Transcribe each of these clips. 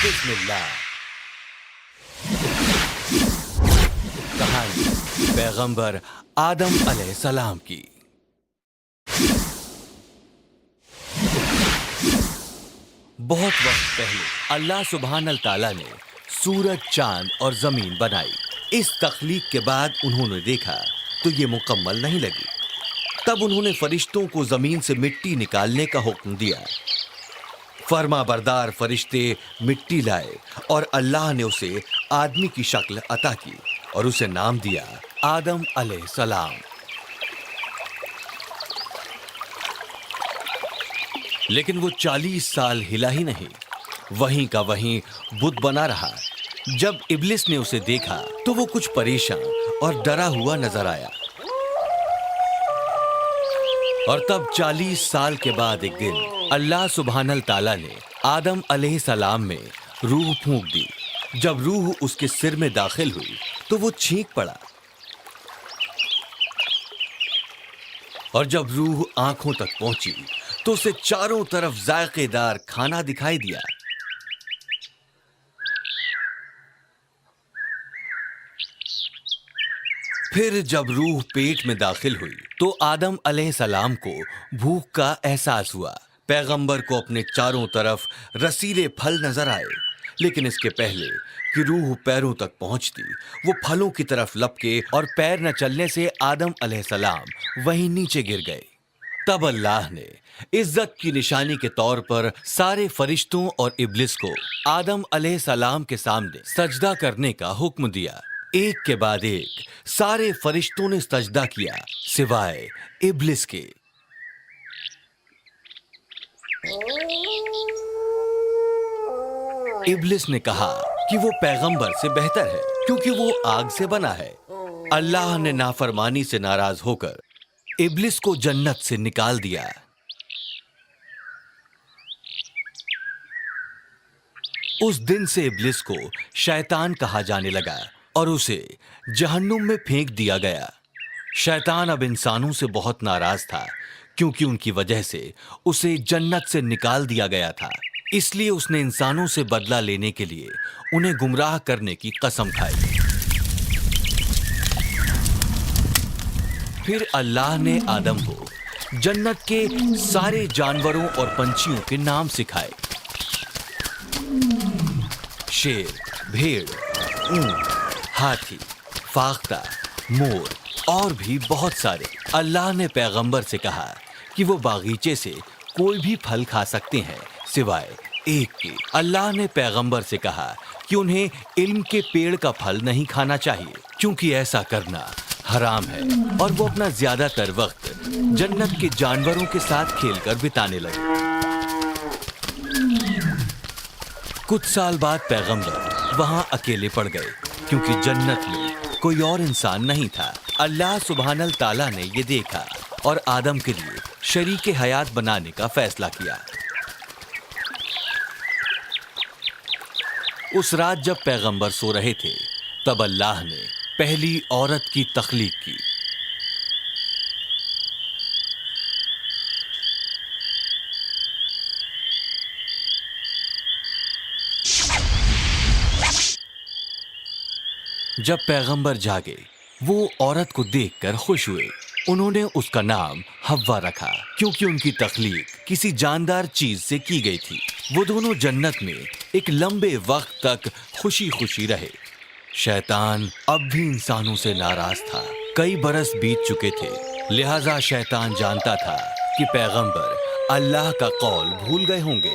बिस्मिल्लाह। कहानी पैगंबर आदम अलैहिस्सलाम की। बहुत वक्त पहले अल्लाह सुब्हानल ताला ने सूरज, चांद और जमीन बनाई। इस तख्लीक के बाद उन्होंने देखा तो ये मुकम्मल नहीं लगी। तब उन्होंने फरिश्तों को जमीन से मिट्टी निकालने का हुक्म दिया। फर्मा बरदार फरिश्ते मिट्टी लाए और अल्लाह ने उसे आदमी की शक्ल अता की और उसे नाम दिया आदम अलैहिस्सलाम। लेकिन वो 40 साल हिला ही नहीं, वहीं का वहीं बुत बना रहा। जब इब्लिस ने उसे देखा तो वो कुछ परेशान और डरा हुआ नजर आया। और तब 40 साल के बाद एक दिन अल्लाह सुब्हानल ताला ने आदम अलैहिस्सलाम में रूह फूंक दी। जब रूह उसके सिर में दाखिल हुई तो वो चीख पड़ा। और जब रूह आंखों तक पहुंची तो उसे चारों तरफ जायकेदार खाना दिखाई दिया। फिर जब रूह पेट में दाखिल हुई तो आदम अलैहिस्सलाम को भूख का एहसास हुआ। पैगंबर को अपने चारों तरफ रसीले फल नजर आए, लेकिन इसके पहले कि रूह पैरों तक पहुंचती, वो फलों की तरफ लपके और पैर न चलने से आदम अलैहिस्सलाम वहीं नीचे गिर गए। तब अल्लाह ने इज्जत की निशानी के तौर पर सारे फरिश्तों और इब्लिस को आदम अलैहिस्सलाम के सामने सजदा करने का हुक्म दिया। एक के बाद एक सारे फरिश्तों ने सजदा किया सिवाय इब्लिस के। इब्लिस ने कहा कि वो पैगंबर से बेहतर है क्योंकि वो आग से बना है। अल्लाह ने नाफरमानी से नाराज होकर इब्लिस को जन्नत से निकाल दिया। उस दिन से इब्लिस को शैतान कहा जाने लगा और उसे जहन्नुम में फेंक दिया गया। शैतान अब इंसानों से बहुत नाराज था क्योंकि उनकी वजह से उसे जन्नत से निकाल दिया गया था। इसलिए उसने इंसानों से बदला लेने के लिए उन्हें गुमराह करने की कसम खाई। फिर अल्लाह ने आदम को जन्नत के सारे जानवरों और पंछियों के नाम सिखाए। शेर, भेड़, ऊंट, हाथी, फाख्ता, मोर और भी बहुत सारे। अल्लाह ने पैगंबर से कहा कि वो बागीचे से कोई भी फल खा सकते हैं सिवाय एक के। अल्लाह ने पैगंबर से कहा कि उन्हें इल्म के पेड़ का फल नहीं खाना चाहिए क्योंकि ऐसा करना हराम है। और वो अपना ज्यादातर वक्त जन्नत के जानवरों के साथ खेलकर बिताने लगे। कुछ साल बाद पैगंबर वहां अकेले पड़ गए क्योंकि जन्नत में कोई और इंसान नहीं था। अल्लाह सुब्हानल ताला ने ये देखा और आदम के लिए शरीके हयात बनाने का फैसला किया। उस रात जब पैगंबर सो रहे थे तब अल्लाह ने पहली औरत की तख्लीक की। जब पैगंबर जागे वो औरत को देखकर खुश हुए। उन्होंने उसका नाम हव्वा रखा क्योंकि उनकी तख्लीक किसी जानदार चीज से की गई थी। वो दोनों जन्नत में एक लंबे वक्त तक खुशी खुशी रहे। शैतान अब भी इंसानों से नाराज था। कई बरस बीत चुके थे, लिहाजा शैतान जानता था कि पैगंबर अल्लाह का कौल भूल गए होंगे।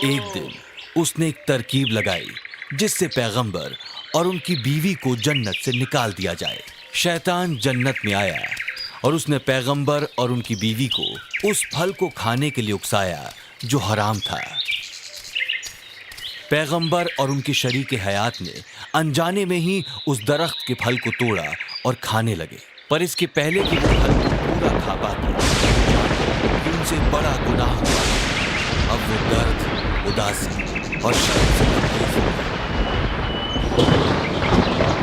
एक दिन उसने एक तरकीब लगाई जिससे पैगंबर और उनकी बीवी को जन्नत से निकाल दिया जाए। शैतान जन्नत में आया और उसने पैगंबर और उनकी बीवी को उस फल को खाने के लिए उकसाया जो हराम था। पैगंबर और उनके शरीके हयात ने अनजाने में ही उस दरख्त के फल को तोड़ा और खाने लगे। पर इसके पहले कि वो फल को पूरा खा पाते उनसे बड़ा गुनाह हुआ। अब वो दर्द, उदासी और शर्म से तकलीफ हो गए।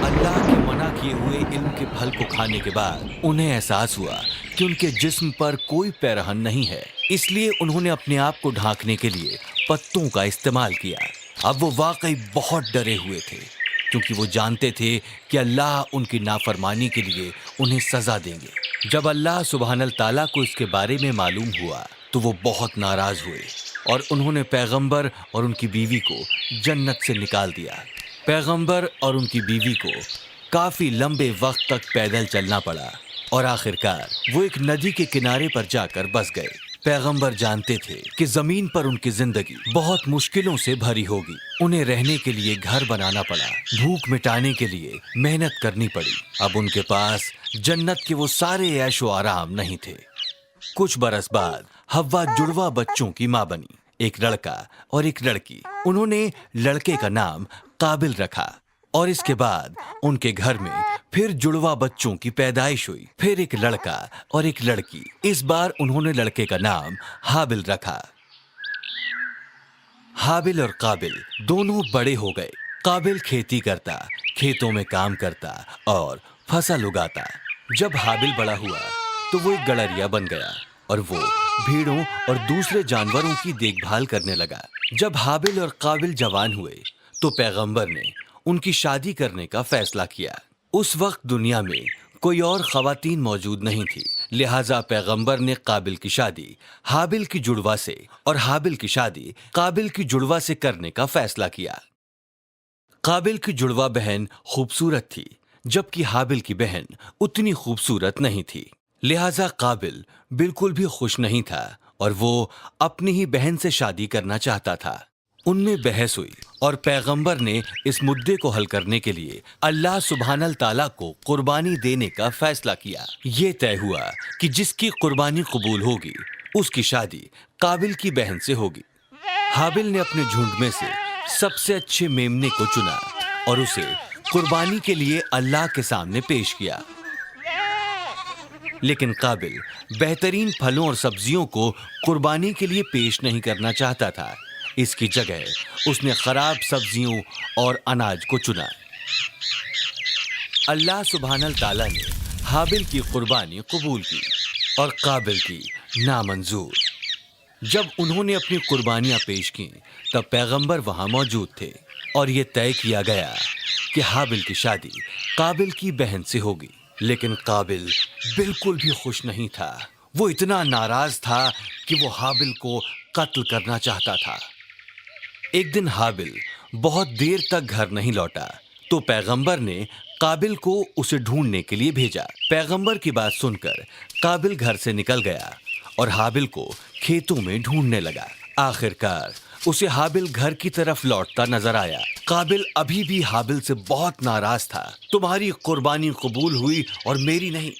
अल्लाह के मना किए हुए इल्म के फल को खाने के बाद उन्हें एहसास हुआ कि उनके जिस्म पर कोई पैरहन नहीं है। इसलिए उन्होंने अपने आप को ढांकने के लिए पत्तों का इस्तेमाल किया। अब वो वाकई बहुत डरे हुए थे, क्योंकि वो जानते थे कि अल्लाह उनकी नाफरमानी के लिए उन्हें सजा देंगे। जब अल्लाह सुबहानल ताला को इसके बारे में मालूम हुआ तो वो बहुत नाराज हुए और उन्होंने पैगंबर और उनकी बीवी को जन्नत से निकाल दिया। पैगंबर और उनकी बीवी को काफी लंबे वक्त तक पैदल चलना पड़ा और आखिरकार वो एक नदी के किनारे पर जाकर बस गए। पैगंबर जानते थे कि जमीन पर उनकी जिंदगी बहुत मुश्किलों से भरी होगी। उन्हें रहने के लिए घर बनाना पड़ा, भूख मिटाने के लिए मेहनत करनी पड़ी। अब उनके पास जन्नत के वो सारे ऐशो आराम नहीं थे। कुछ बरस बाद हव्वा जुड़वा बच्चों की मां बनी, एक लड़का और एक लड़की। उन्होंने लड़के का नाम काबिल रखा और इसके बाद उनके घर में फिर जुड़वा बच्चों की पैदाइश हुई, फिर एक लड़का और एक लड़की। इस बार उन्होंने लड़के का नाम हाबिल रखा। हाबिल और काबिल दोनों बड़े हो गए। काबिल खेती करता, खेतों में काम करता और फसल उगाता। जब हाबिल बड़ा हुआ तो वो एक गड़रिया बन गया और वो भेड़ों और दूसरे जानवरों की देखभाल करने लगा। जब हाबिल और काबिल जवान हुए तो पैगंबर ने उनकी शादी करने का फैसला किया। उस वक्त दुनिया में कोई और खवातीन मौजूद नहीं थी, लिहाजा पैगंबर ने काबिल की शादी हाबिल की जुड़वा से और हाबिल की शादी काबिल की जुड़वा से करने का फैसला किया। काबिल की जुड़वा बहन खूबसूरत थी, जबकि हाबिल की बहन उतनी खूबसूरत नहीं थी। लिहाजा काबिल बिल्कुल भी खुश नहीं था और वो अपनी ही बहन से शादी करना चाहता था। उनमें बहस हुई और पैगंबर ने इस मुद्दे को हल करने के लिए अल्लाह सुब्हानल ताला को कुर्बानी देने का फैसला किया। ये तय हुआ कि जिसकी कुर्बानी कबूल होगी उसकी शादी काबिल की बहन से होगी। हाबिल ने अपने झुंड में से सबसे अच्छे मेमने को चुना और उसे कुर्बानी के लिए अल्लाह के सामने पेश किया। लेकिन काबिल बेहतरीन फलों और सब्जियों को कुर्बानी के लिए पेश नहीं करना चाहता था। इसकी जगह उसने खराब सब्जियों और अनाज को चुना। अल्लाह सुब्हानल ताला ने हाबिल की कुर्बानी कबूल की और काबिल की नामंजूर। जब उन्होंने अपनी कुर्बानियां पेश की तब पैगंबर वहां मौजूद थे और यह तय किया गया कि हाबिल की शादी काबिल की बहन से होगी। लेकिन काबिल बिल्कुल भी खुश नहीं था। वो इतना नाराज था कि वो हाबिल को कत्ल करना चाहता था। एक दिन हाबिल बहुत देर तक घर नहीं लौटा तो पैगंबर ने काबिल को उसे ढूंढने के लिए भेजा। पैगंबर की बात सुनकर काबिल घर से निकल गया और हाबिल को खेतों में ढूंढने लगा। आखिरकार उसे हाबिल घर की तरफ लौटता नजर आया। काबिल अभी भी हाबिल से बहुत नाराज था। तुम्हारी कुर्बानी कबूल हुई और मेरी नहीं।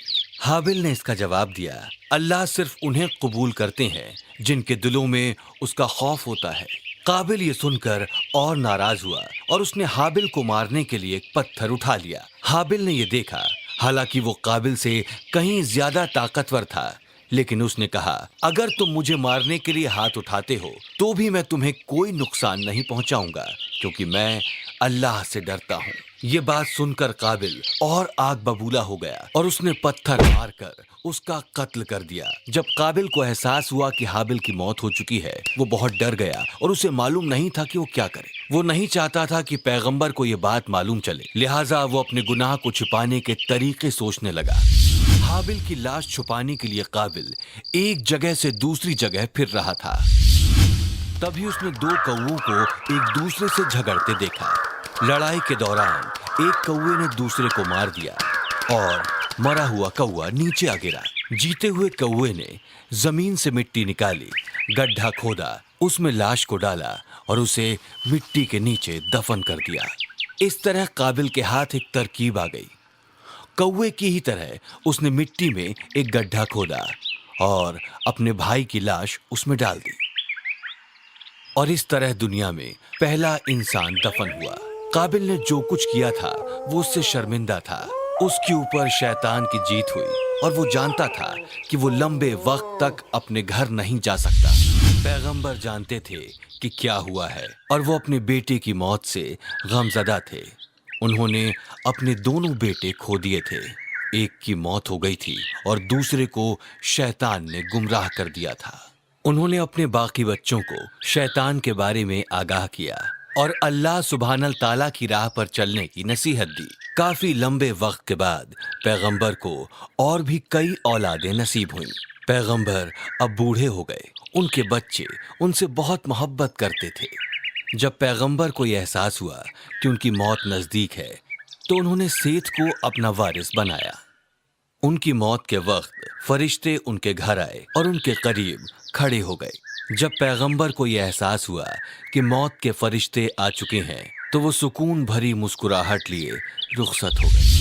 हाबिल ने इसका जवाब दिया, अल्लाह सिर्फ उन्हें कबूल करते हैं जिनके दिलों में उसका खौफ होता है। काबिल ये सुनकर और नाराज हुआ और उसने हाबिल को मारने के लिए एक पत्थर उठा लिया। हाबिल ने यह देखा, हालांकि वो काबिल से कहीं ज्यादा ताकतवर था, लेकिन उसने कहा, अगर तुम मुझे मारने के लिए हाथ उठाते हो तो भी मैं तुम्हें कोई नुकसान नहीं पहुंचाऊंगा, क्योंकि मैं अल्लाह से डरता हूँ। ये बात सुनकर काबिल और आग बबूला हो गया और उसने पत्थर मारकर उसका कत्ल कर दिया। जब काबिल को एहसास हुआ कि हाबिल की मौत हो चुकी है, वो बहुत डर गया और उसे मालूम नहीं था कि वो क्या करे। वो नहीं चाहता था कि पैगंबर को ये बात मालूम चले, लिहाजा वो अपने गुनाह को छिपाने के तरीके सोचने लगा। हाबिल की लाश छुपाने के लिए काबिल एक जगह से दूसरी जगह फिर रहा था। तभी उसने दो कौवों को एक दूसरे से झगड़ते देखा। लड़ाई के दौरान एक कौवे ने दूसरे को मार दिया और मरा हुआ कौवा नीचे आ गिरा। जीते हुए कौवे ने जमीन से मिट्टी निकाली, गड्ढा खोदा, उसमें लाश को डाला और उसे मिट्टी के नीचे दफन कर दिया। इस तरह काबिल के हाथ एक तरकीब आ गई। कौवे की ही तरह उसने मिट्टी में एक गड्ढा खोदा और अपने भाई की लाश उसमें डाल दी और इस तरह दुनिया में पहला इंसान दफन हुआ। काबिल ने जो कुछ किया था वो उससे शर्मिंदा था। उसके ऊपर शैतान की जीत हुई और वो जानता था कि वो लंबे वक्त तक अपने घर नहीं जा सकता। पैगंबर जानते थे कि क्या हुआ है और वो अपने बेटे की मौत से गमज़दा थे। उन्होंने अपने दोनों बेटे खो दिए थे। एक की मौत हो गई थी और दूसरे को शैतान ने गुमराह कर दिया था। उन्होंने अपने बाकी बच्चों को शैतान के बारे में आगाह किया और अल्लाह सुब्हानल ताला की राह पर चलने की नसीहत दी। काफी लंबे वक्त के बाद पैगंबर को और भी कई औलादें नसीब हुईं। पैगंबर अब बूढ़े हो गए। उनके बच्चे उनसे बहुत मोहब्बत करते थे। जब पैगंबर को यह एहसास हुआ कि उनकी मौत नजदीक है, तो उन्होंने सेठ को अपना वारिस बनाया। उनकी मौत के वक्त फरिश्ते उनके घर आए और उनके करीब खड़े हो गए। जब पैगंबर को यह एहसास हुआ कि मौत के फरिश्ते आ चुके हैं, तो वो सुकून भरी मुस्कुराहट लिए रुखसत हो गए।